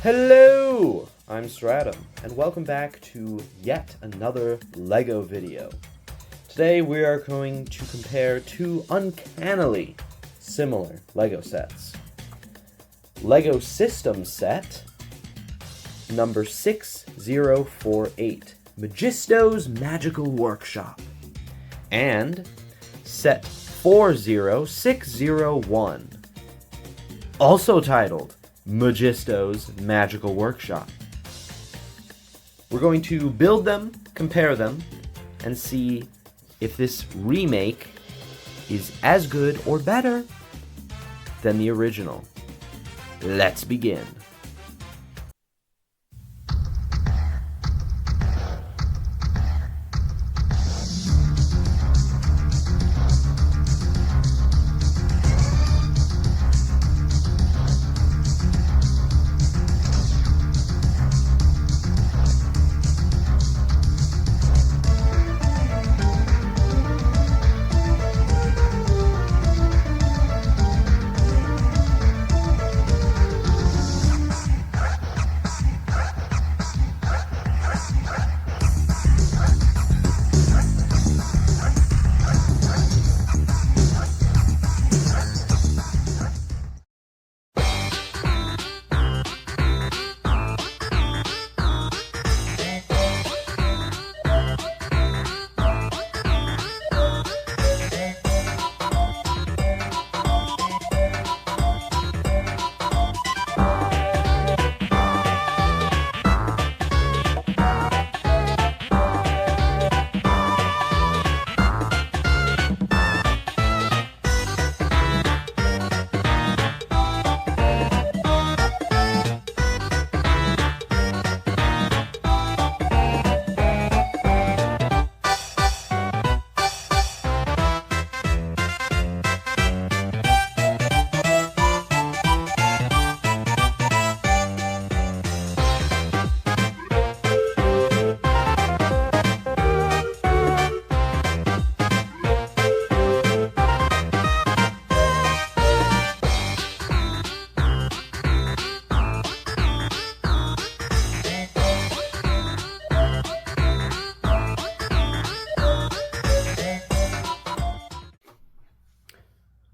Hello! I'm Stratum, and welcome back to yet another LEGO video. Today we are going to compare two uncannily similar LEGO sets. LEGO System Set number 6048, Majisto's Magical Workshop, and Set 40601, also titled Majisto's Magical Workshop. We're going to build them, compare them, and see if this remake is as good or better than the original. Let's begin.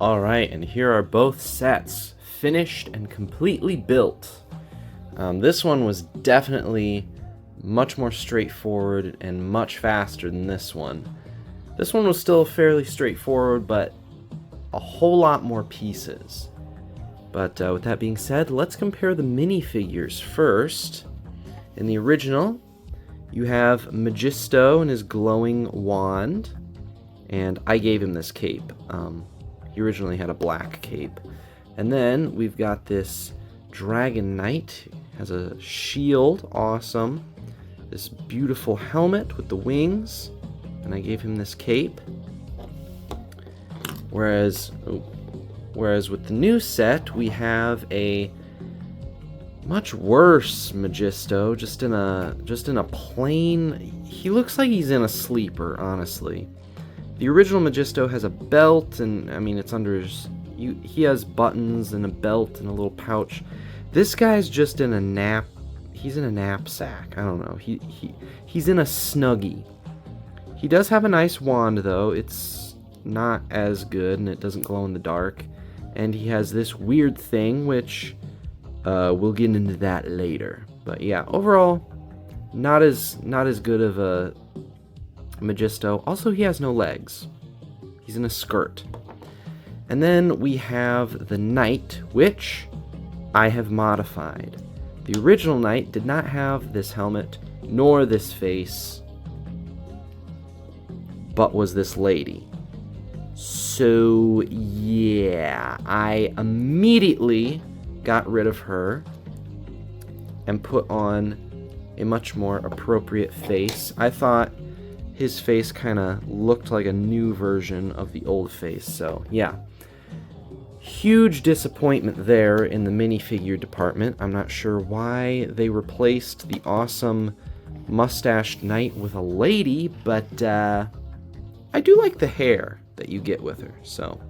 Alright, and here are both sets, finished and completely built. This one was definitely much more straightforward and much faster than this one. This one was still fairly straightforward, but a whole lot more pieces. But with that being said, let's compare the minifigures first. In the original, you have Majisto and his glowing wand, and I gave him this cape. He originally had a black cape. And then we've got this Dragon Knight. Has a shield, awesome. This beautiful helmet with the wings, and I gave him this cape. Whereas with the new set, we have a much worse Majisto, just in a plain. He looks like he's in a sleeper, honestly. The original Majisto has a belt, and I mean it's under his. He has buttons and a belt and a little pouch. This guy's just in a nap. He's in a knapsack. I don't know. He's in a snuggie. He does have a nice wand though. It's not as good, and it doesn't glow in the dark. And he has this weird thing, which we'll get into that later. But yeah, overall, not as good of a Majisto. Also, he has no legs. He's in a skirt. And then we have the Knight, which I have modified. The original Knight did not have this helmet, nor this face, but was this lady. So, yeah, I immediately got rid of her and put on a much more appropriate face. I thought his face kind of looked like a new version of the old face, so yeah. Huge disappointment there in the minifigure department. I'm not sure why they replaced the awesome mustached knight with a lady, but I do like the hair that you get with her, so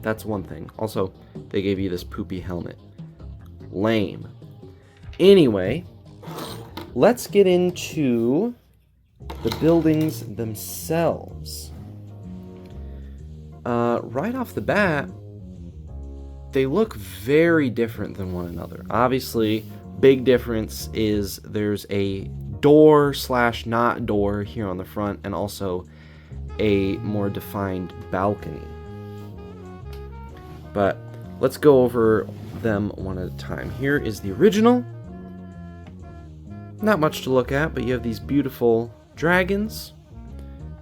that's one thing. Also, they gave you this poopy helmet. Lame. Anyway, let's get into the buildings themselves. Right off the bat, they look very different than one another. Obviously, big difference is there's a door / not door here on the front, and also a more defined balcony. But let's go over them one at a time. Here is the original. Not much to look at, but you have these beautiful dragons.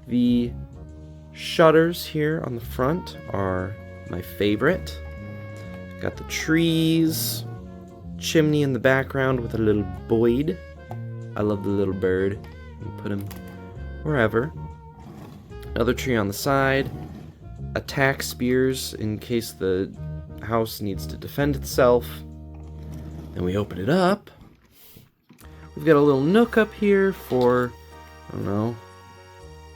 The shutters here on the front are my favorite. Got the trees, chimney in the background with a little Boyd. I love the little bird. You can put him wherever. Another tree on the side. Attack spears in case the house needs to defend itself. Then we open it up. We've got a little nook up here for, I don't know,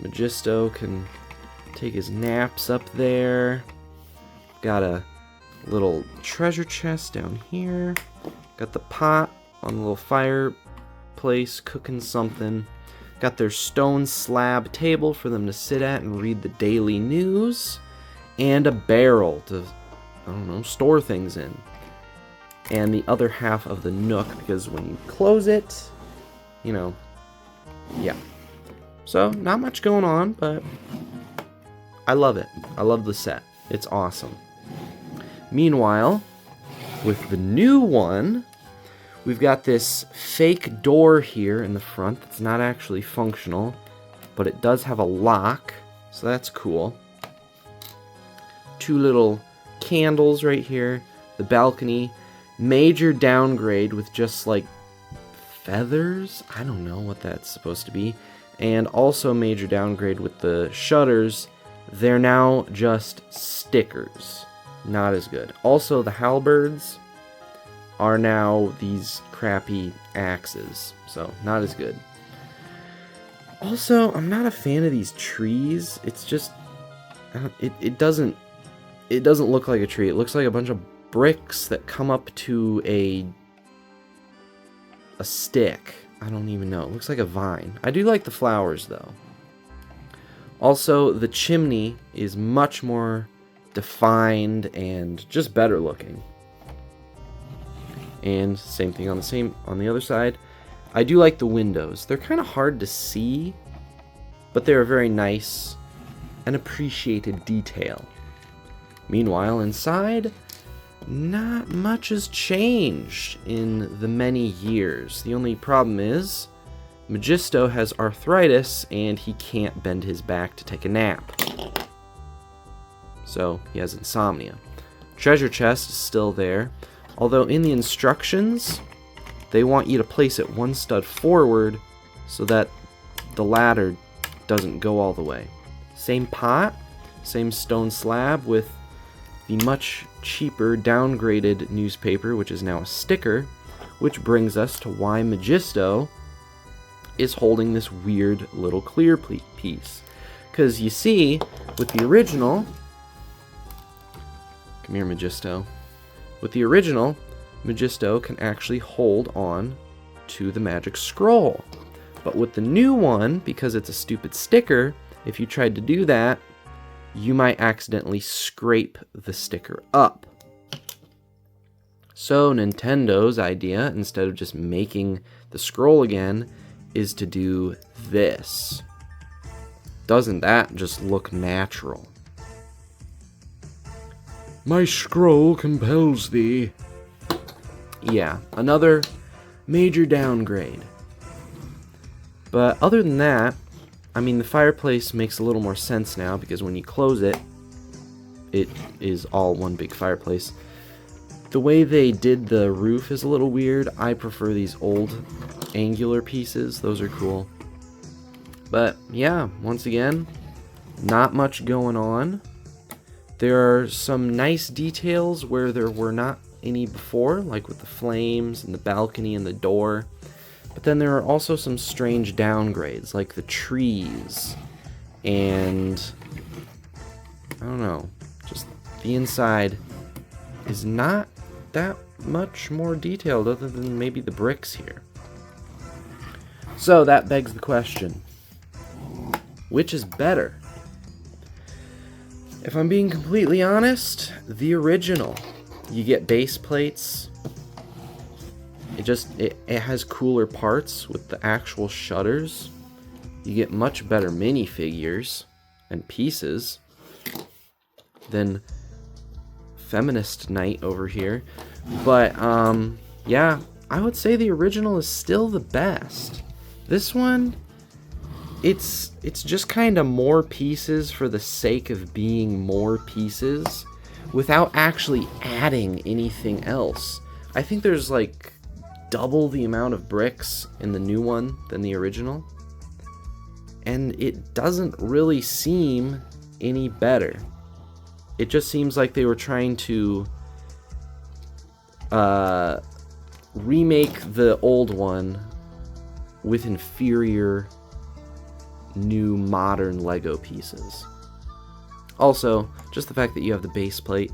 Majisto can take his naps up there. Got a little treasure chest down here. Got the pot on the little fireplace cooking something. Got their stone slab table for them to sit at and read the daily news. And a barrel to, I don't know, store things in. And the other half of the nook, because when you close it, you know, yeah. So, not much going on, but I love it. I love the set. It's awesome. Meanwhile, with the new one, we've got this fake door here in the front that's not actually functional, but it does have a lock, so that's cool. Two little candles right here. The balcony. Major downgrade with just like feathers? I don't know what that's supposed to be. And also major downgrade with the shutters. They're now just stickers. Not as good. Also, the halberds are now these crappy axes. So, not as good. Also, I'm not a fan of these trees. It's just... It doesn't look like a tree. It looks like a bunch of bricks that come up to a stick. I don't even know. It looks like a vine. I do like the flowers, though. Also, the chimney is much more defined and just better looking. And same thing on the other side. I do like the windows. They're kind of hard to see, but they're a very nice and appreciated detail. Meanwhile, inside, not much has changed in the many years. The only problem is, Majisto has arthritis and he can't bend his back to take a nap. So, he has insomnia. Treasure chest is still there, although in the instructions, they want you to place it one stud forward so that the ladder doesn't go all the way. Same pot, same stone slab with the much cheaper downgraded newspaper, which is now a sticker, which brings us to why Majisto is holding this weird little clear piece. Because you see, with the original... Come here, Majisto. With the original, Majisto can actually hold on to the magic scroll. But with the new one, because it's a stupid sticker, if you tried to do that, you might accidentally scrape the sticker up. So Nintendo's idea, instead of just making the scroll again, is to do this. Doesn't that just look natural? My scroll compels thee. Yeah, another major downgrade. But other than that, I mean, the fireplace makes a little more sense now, because when you close it, it is all one big fireplace. The way they did the roof is a little weird. I prefer these old angular pieces. Those are cool. But yeah, once again, not much going on. There are some nice details where there were not any before, like with the flames and the balcony and the door. But then there are also some strange downgrades, like the trees, and I don't know, just the inside is not that much more detailed other than maybe the bricks here. So that begs the question, which is better? If I'm being completely honest, the original. You get base plates. It has cooler parts with the actual shutters. You get much better minifigures and pieces than Feminist Knight over here. But yeah, I would say the original is still the best. This one, it's just kind of more pieces for the sake of being more pieces without actually adding anything else. I think there's like double the amount of bricks in the new one than the original, and it doesn't really seem any better. It just seems like they were trying to remake the old one with inferior new modern Lego pieces. Also, just the fact that you have the base plate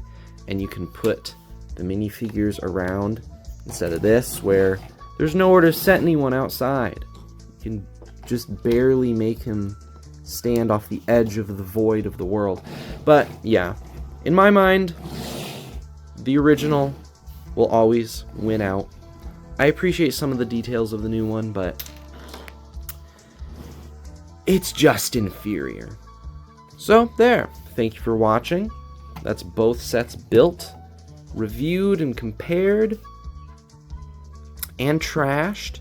and you can put the minifigures around instead of this, where there's nowhere to set anyone outside. You can just barely make him stand off the edge of the void of the world. But yeah, in my mind, the original will always win out. I appreciate some of the details of the new one, but it's just inferior. So there, thank you for watching. That's both sets built, reviewed and compared, and trashed.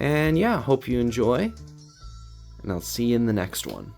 And yeah, hope you enjoy, and I'll see you in the next one.